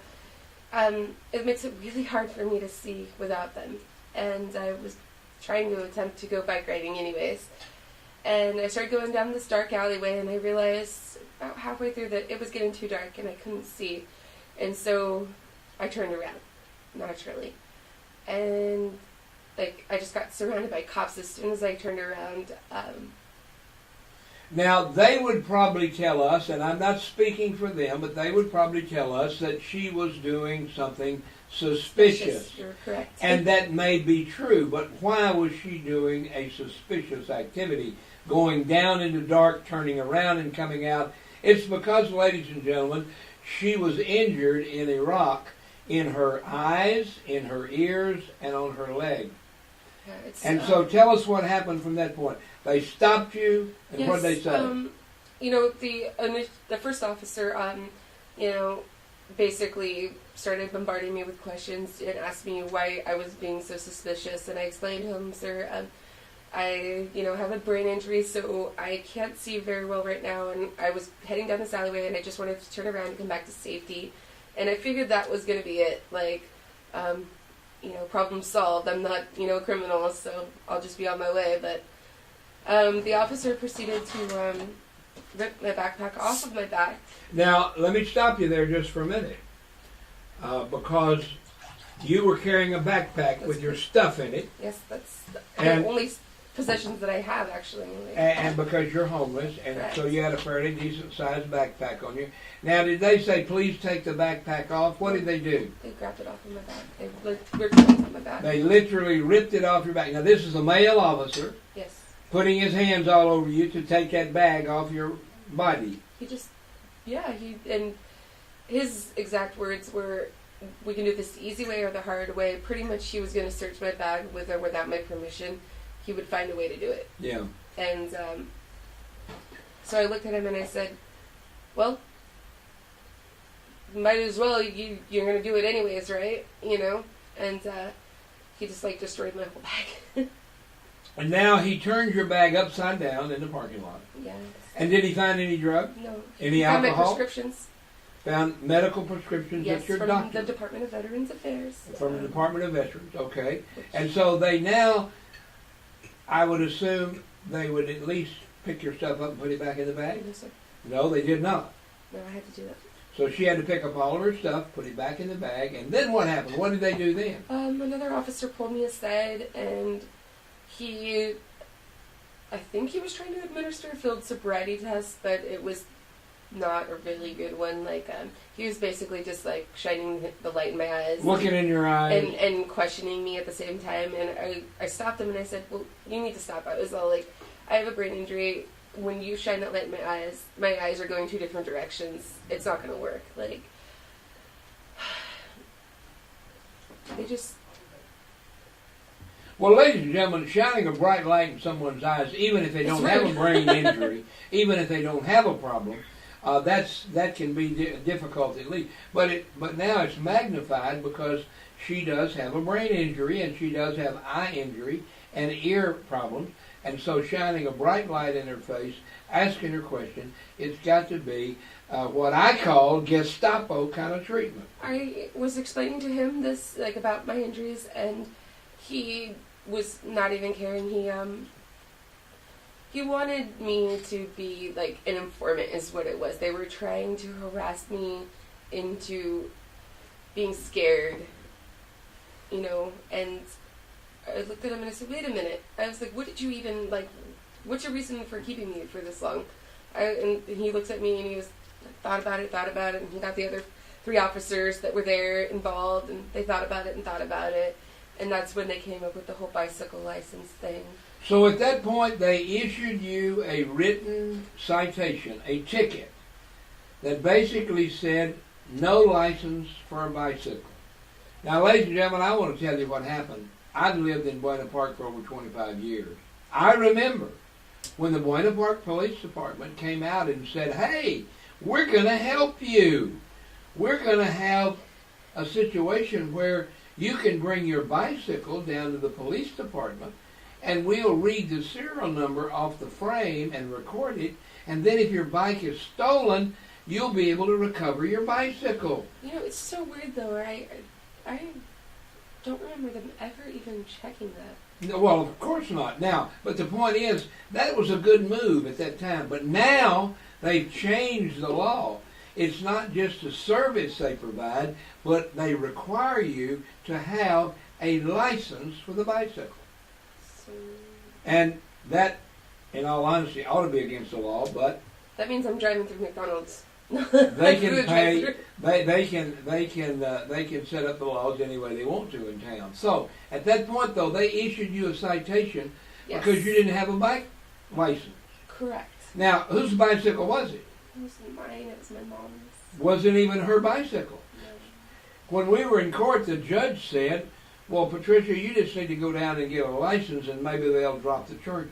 it makes it really hard for me to see without them. And I was trying to attempt to go bike riding anyways. And I started going down this dark alleyway, and I realized about halfway through that it was getting too dark and I couldn't see. And so I turned around, naturally. And I just got surrounded by cops as soon as I turned around. Now, they would probably tell us, and I'm not speaking for them, but they would probably tell us that she was doing something suspicious. You're correct. And that may be true, but why was she doing a suspicious activity? Going down in the dark, turning around and coming out. It's because, ladies and gentlemen, she was injured in Iraq in her eyes, in her ears, and on her leg. Yeah, so tell us what happened from that point. They stopped you, and yes, what did they say? The first officer, basically started bombarding me with questions and asked me why I was being so suspicious. And I explained to him, sir, I, have a brain injury, so I can't see very well right now, and I was heading down this alleyway, and I just wanted to turn around and come back to safety, and I figured that was going to be it, problem solved. I'm not, a criminal, so I'll just be on my way, but the officer proceeded to rip my backpack off of my back. Now, let me stop you there just for a minute, because you were carrying a backpack with your stuff in it. Yes, that's And- the only possessions that I have, actually. And because you're homeless, and Correct. so you had a fairly decent-sized backpack on you. Now, did they say, please take the backpack off? What did they do? They grabbed it off of my back. They ripped it off of my back. They literally ripped it off your back. Now, this is a male officer Yes. putting his hands all over you to take that bag off your body. And his exact words were, we can do this the easy way or the hard way. Pretty much he was going to search my bag with or without my permission. He would find a way to do it. Yeah. And so I looked at him and I said, well, might as well, you're going to do it anyways, right? And he just destroyed my whole bag. And now he turned your bag upside down in the parking lot. Yes. And did he find any drugs? No. Any He found alcohol? my prescriptions. Found medical prescriptions Yes, at your from doctor? the Department of Veterans Affairs. From the Department of Veterans, okay. Which- And so they now, I would assume they would at least pick your stuff up and put it back in the bag? No, sir. No, they did not. No, I had to do that. So she had to pick up all of her stuff, put it back in the bag, and then what happened? What did they do then? Another officer pulled me aside, and I think he was trying to administer a field sobriety test, but it was not a really good one. He was basically just shining the light in my eyes, Looking in your eyes. and questioning me at the same time. And I stopped him and I said, "Well, you need to stop." I was all like, "I have a brain injury. When you shine that light in my eyes are going two different directions. It's not going to work." They just. Well, ladies and gentlemen, shining a bright light in someone's eyes, even if they don't have a brain injury, even if they don't have a problem, that can be difficult at least. But now it's magnified because she does have a brain injury and she does have eye injury and ear problems, and so shining a bright light in her face, asking her question, it's got to be what I call Gestapo kind of treatment. I was explaining to him this about my injuries, and he was not even caring. He wanted me to be an informant, is what it was. They were trying to harass me into being scared, and I looked at him and I said, wait a minute. I was like, what did you even, what's your reason for keeping me for this long? And he looks at me and he thought about it, and he got the other 3 officers that were there involved, and they thought about it. And that's when they came up with the whole bicycle license thing. So at that point, they issued you a written citation, a ticket, that basically said no license for a bicycle. Now, ladies and gentlemen, I want to tell you what happened. I've lived in Buena Park for over 25 years. I remember when the Buena Park Police Department came out and said, hey, we're going to help you. We're going to have a situation where you can bring your bicycle down to the police department and we'll read the serial number off the frame and record it, and then if your bike is stolen, you'll be able to recover your bicycle. It's so weird though. I don't remember them ever even checking that. No, well, of course not. Now, but the point is, that was a good move at that time. But now they've changed the law. It's not just a service they provide, but they require you to have a license for the bicycle. So And that, in all honesty, ought to be against the law, but that means I'm driving through McDonald's. they can pay. They can set up the laws any way they want to in town. So at that point, though, they issued you a citation Yes. because you didn't have a bike license. Correct. Now, whose bicycle was it? It wasn't mine. It was my mom's. Wasn't even her bicycle. No. When we were in court, the judge said, well, Patricia, you just need to go down and get a license and maybe they'll drop the charges.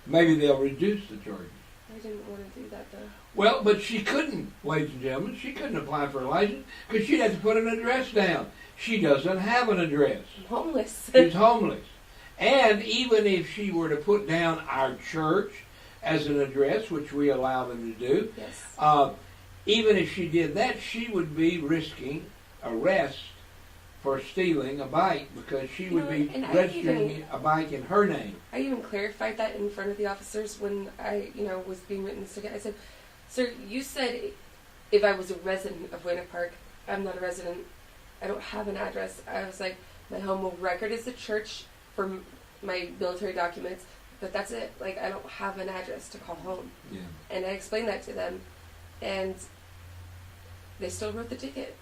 Maybe they'll reduce the charges. I didn't want to do that though. Well, but she couldn't, ladies and gentlemen. She couldn't apply for a license because she'd have to put an address down. She doesn't have an address. I'm homeless. She's homeless. And even if she were to put down our church as an address, which we allow them to do, Yes. even if she did that, she would be risking arrest for stealing a bike because she would be and I registering a bike in her name. I even clarified that in front of the officers when I, was being written ticket. I said, "Sir, you said if I was a resident of Buena Park, I'm not a resident. I don't have an address." I was like, "My home record is the church for my military documents, but that's it. Like, I don't have an address to call home." Yeah. And I explained that to them, and they still wrote the ticket.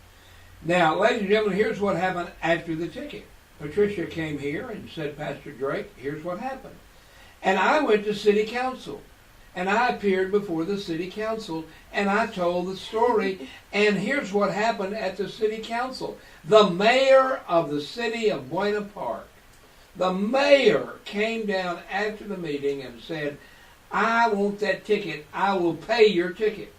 Now, ladies and gentlemen, here's what happened after the ticket. Patricia came here and said, "Pastor Drake, here's what happened." And I went to city council. And I appeared before the city council and I told the story. And here's what happened at the city council. The mayor of the city of Buena Park, the mayor came down after the meeting and said, "I want that ticket. I will pay your ticket."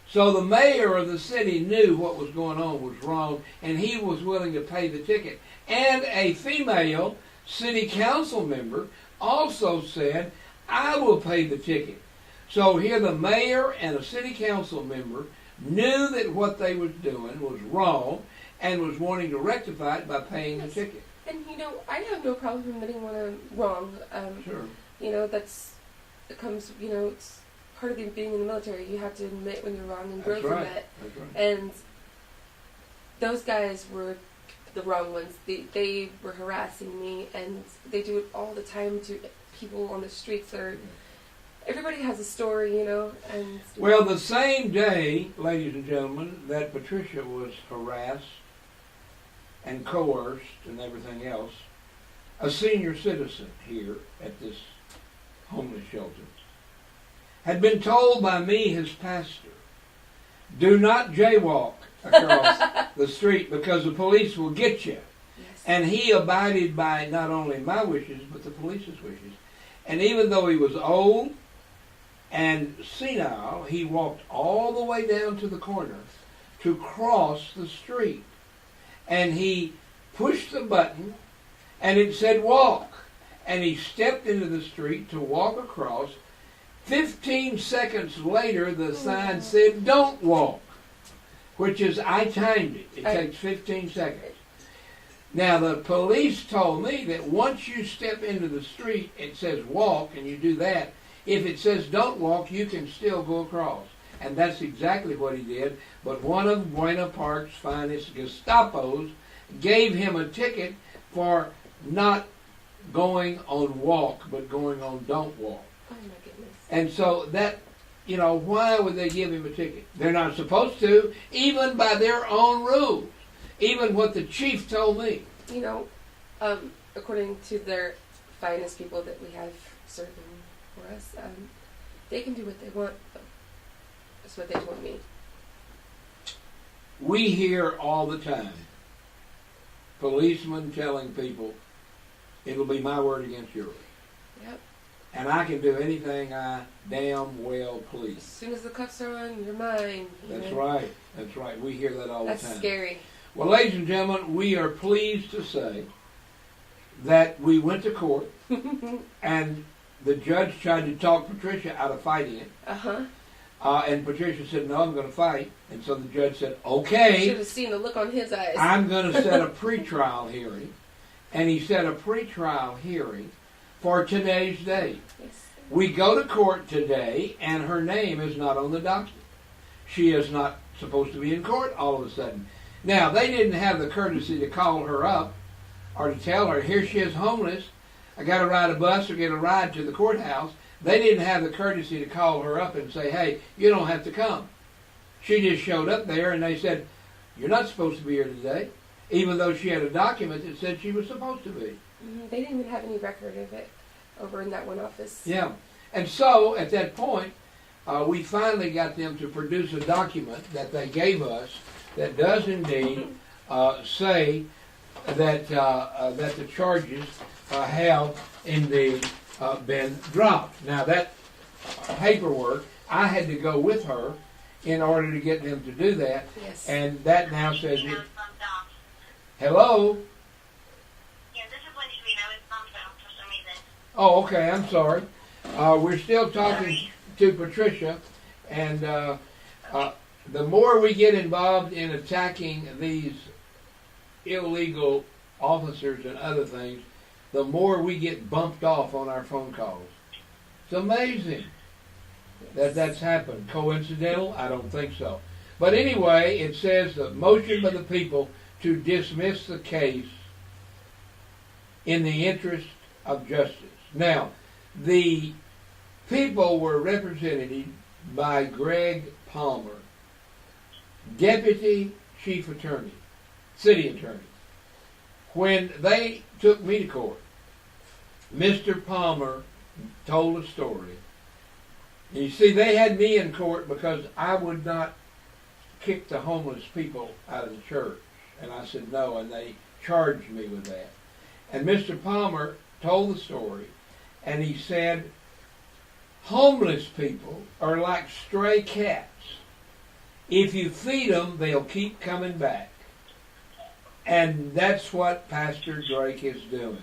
So the mayor of the city knew what was going on was wrong, and he was willing to pay the ticket. And a female city council member also said, "I will pay the ticket." So here the mayor and a city council member knew that what they was doing was wrong and was wanting to rectify it by paying the ticket. And I have no problem admitting when I'm wrong. Sure. It comes, it's part of being in the military. You have to admit when you're wrong and grow That's from right. it. That's right. And those guys were the wrong ones. They were harassing me, and they do it all the time to people on the streets. Everybody has a story, and... Well, the same day, ladies and gentlemen, that Patricia was harassed and coerced and everything else, a senior citizen here at this homeless shelter had been told by me, his pastor, "Do not jaywalk across the street because the police will get you." Yes. And he abided by not only my wishes, but the police's wishes. And even though he was old and senile, he walked all the way down to the corner to cross the street. And he pushed the button, and it said walk. And he stepped into the street to walk across. 15 seconds later, the sign said, "Don't walk," which is, I timed it. It takes 15 seconds. Now, the police told me that once you step into the street, it says walk, and you do that. If it says don't walk, you can still go across. And that's exactly what he did. But one of Buena Park's finest Gestapos gave him a ticket for not going on walk, but going on don't walk. Oh, my goodness. And so that, why would they give him a ticket? They're not supposed to, even by their own rules. Even what the chief told me. According to their finest people that we have serving for us, they can do what they want. That's what they told me. We hear all the time policemen telling people, "It'll be my word against yours." Yep. And I can do anything I damn well please. As soon as the cuffs are on, you're mine. That's right. That's right. We hear that all the time. That's scary. Well, ladies and gentlemen, we are pleased to say that we went to court and the judge tried to talk Patricia out of fighting it. Uh-huh. And Patricia said, "No, I'm going to fight." And so the judge said, "Okay, Should have seen the look on his eyes. I'm going to set a pretrial hearing." And he set a pretrial hearing for today's date. Yes. We go to court today, and her name is not on the docket. She is not supposed to be in court all of a sudden. Now, they didn't have the courtesy to call her up or to tell her, "Here she is homeless. I got to ride a bus or get a ride to the courthouse." They didn't have the courtesy to call her up and say, "Hey, you don't have to come." She just showed up there, and they said, "You're not supposed to be here today," even though she had a document that said she was supposed to be. They didn't even have any record of it over in that one office. Yeah. And so, at that point, we finally got them to produce a document that they gave us that does indeed say that that the charges have indeed been dropped. Now, that paperwork, I had to go with her in order to get them to do that. Yes. And that now says, From Doc. hello? Yeah, this is Wendy Reno. It's from Doc. Oh, okay, I'm sorry. We're still talking to Patricia, and the more we get involved in attacking these illegal officers and other things, the more we get bumped off on our phone calls. It's amazing that that's happened. Coincidental? I don't think so. But anyway, it says the motion by the people to dismiss the case in the interest of justice. Now, the people were represented by Greg Palmer, Deputy Chief Attorney, City Attorney. When they took me to court, Mr. Palmer told a story. You see, they had me in court because I would not kick the homeless people out of the church. And I said no, and they charged me with that. And Mr. Palmer told the story, and he said, homeless people are like stray cats. If you feed them, they'll keep coming back. And that's what Pastor Drake is doing.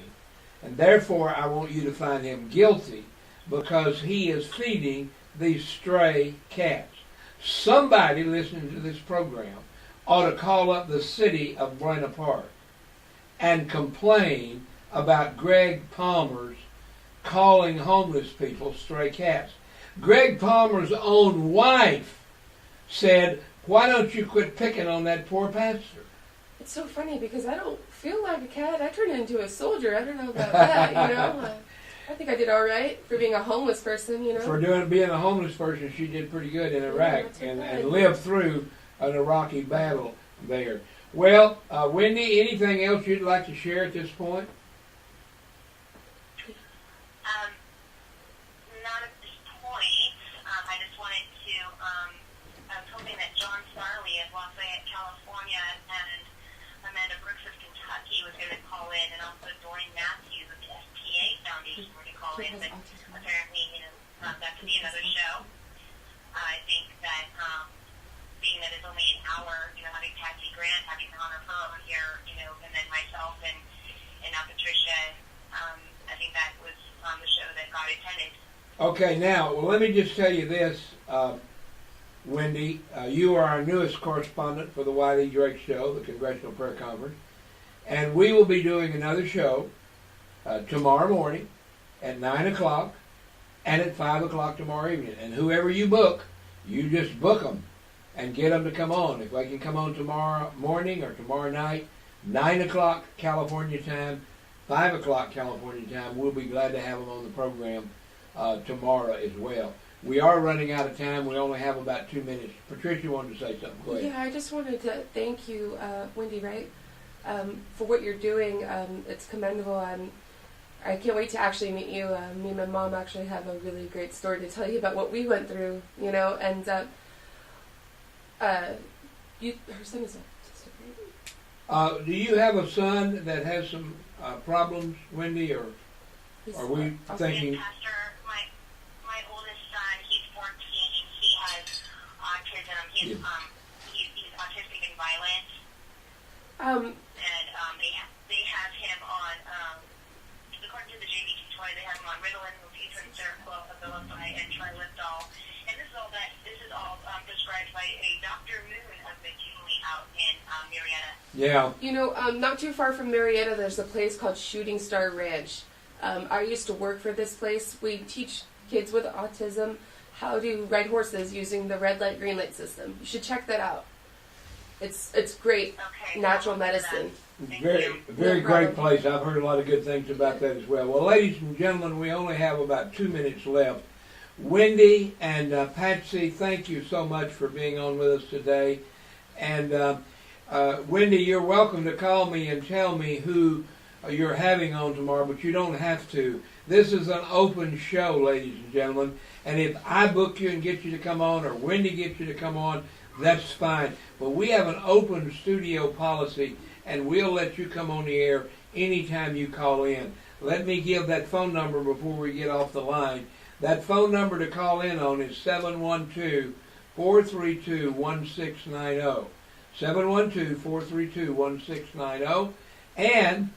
And therefore, I want you to find him guilty because he is feeding these stray cats. Somebody listening to this program ought to call up the city of Buena Park and complain about Greg Palmer's calling homeless people stray cats. Greg Palmer's own wife said, why don't you quit picking on that poor pastor? It's so funny because I don't feel like a cat. I turned into a soldier. I don't know about that, you know. I think I did all right for being a homeless person, you know. For being a homeless person, she did pretty good in Iraq and lived through an Iraqi battle there. Well, Wendy, anything else you'd like to share at this point? Not at this point. I just wanted to, I was hoping that John Farley of Lafayette, California, and Amanda Brooks of Kentucky was going to call in, and also Doreen Matthews of the SPA Foundation were to call in, but apparently, that could be another show. I think that, being that it's only an hour, having Patsy Grant, having Honor her over here, and then myself and now Patricia, I think that was the show that God intended. Okay, now, well, let me just tell you this, Wendy. You are our newest correspondent for the Wiley Drake Show, the Congressional Prayer Conference. And we will be doing another show tomorrow morning at 9 o'clock and at 5 o'clock tomorrow evening. And whoever you book, you just book them and get them to come on. If they can come on tomorrow morning or tomorrow night, 9 o'clock California time, 5 o'clock California time, we'll be glad to have them on the program tomorrow as well. We are running out of time. We only have about 2 minutes. Patricia wanted to say something. Go ahead. Yeah, I just wanted to thank you, Wendy, right, for what you're doing. It's commendable. I can't wait to actually meet you. Me and my mom actually have a really great story to tell you about what we went through, and her son is autistic, right? Do you have a son that has some problems, Wendy, or are we thinking? Pastor, my oldest son, he's 14. He has autism. He's autistic and violent. And they have him on, according to the JVT-20, they have him on Ritalin, Lopetrin, Seroquel, Abilify, and Trilipdol. And this is all prescribed by a Dr. Moon of the Kinley out in Marietta. Yeah. Not too far from Marietta, there's a place called Shooting Star Ranch. I used to work for this place. We teach kids with autism how to ride horses using the red light, green light system. You should check that out. It's great. Okay, natural medicine. Very great place. I've heard a lot of good things about that as well. Well, ladies and gentlemen, we only have about 2 minutes left. Wendy and Patsy, thank you so much for being on with us today. And Wendy, you're welcome to call me and tell me who you're having on tomorrow, but you don't have to. This is an open show, ladies and gentlemen. And if I book you and get you to come on, or Wendy gets you to come on, that's fine. But we have an open studio policy, and we'll let you come on the air anytime you call in. Let me give that phone number before we get off the line. That phone number to call in on is 712-432-1690. 712-432-1690. And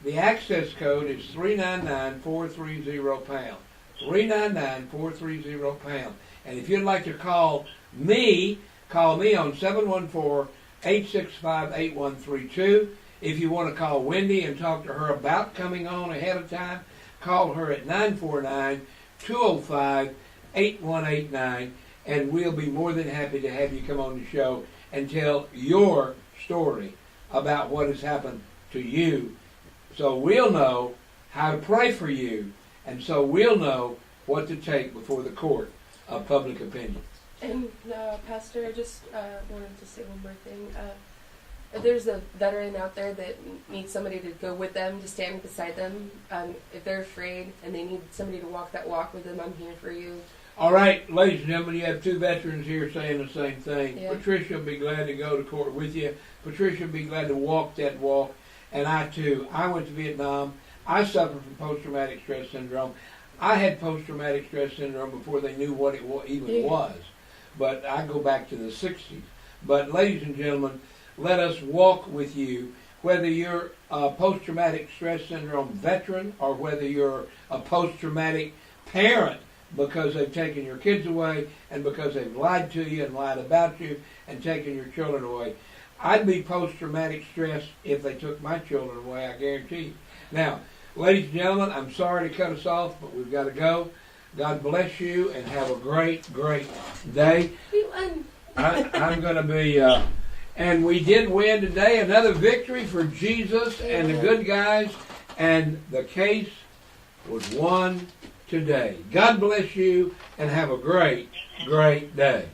The access code is 399-430-pound. 399-430-pound. And if you'd like to call me on 714-865-8132. If you want to call Wendy and talk to her about coming on ahead of time, call her at 949-205-8189, and we'll be more than happy to have you come on the show and tell your story about what has happened to you, so we'll know how to pray for you, and so we'll know what to take before the court of public opinion. And Pastor, I just wanted to say one more thing. If there's a veteran out there that needs somebody to go with them, to stand beside them, if they're afraid and they need somebody to walk that walk with them, I'm here for you. All right, ladies and gentlemen, you have two veterans here saying the same thing. Yeah. Patricia will be glad to go to court with you. Patricia will be glad to walk that walk. And I, too, I went to Vietnam. I suffered from post-traumatic stress syndrome. I had post-traumatic stress syndrome before they knew what it even was. But I go back to the 60s. But, ladies and gentlemen, let us walk with you, whether you're a post-traumatic stress syndrome veteran or whether you're a post-traumatic parent because they've taken your kids away and because they've lied to you and lied about you and taken your children away. I'd be post-traumatic stress if they took my children away, I guarantee you. Now, ladies and gentlemen, I'm sorry to cut us off, but we've got to go. God bless you and have a great, great day. We won. I'm going to be, and we did win today. Another victory for Jesus and the good guys, and the case was won today. God bless you and have a great, great day.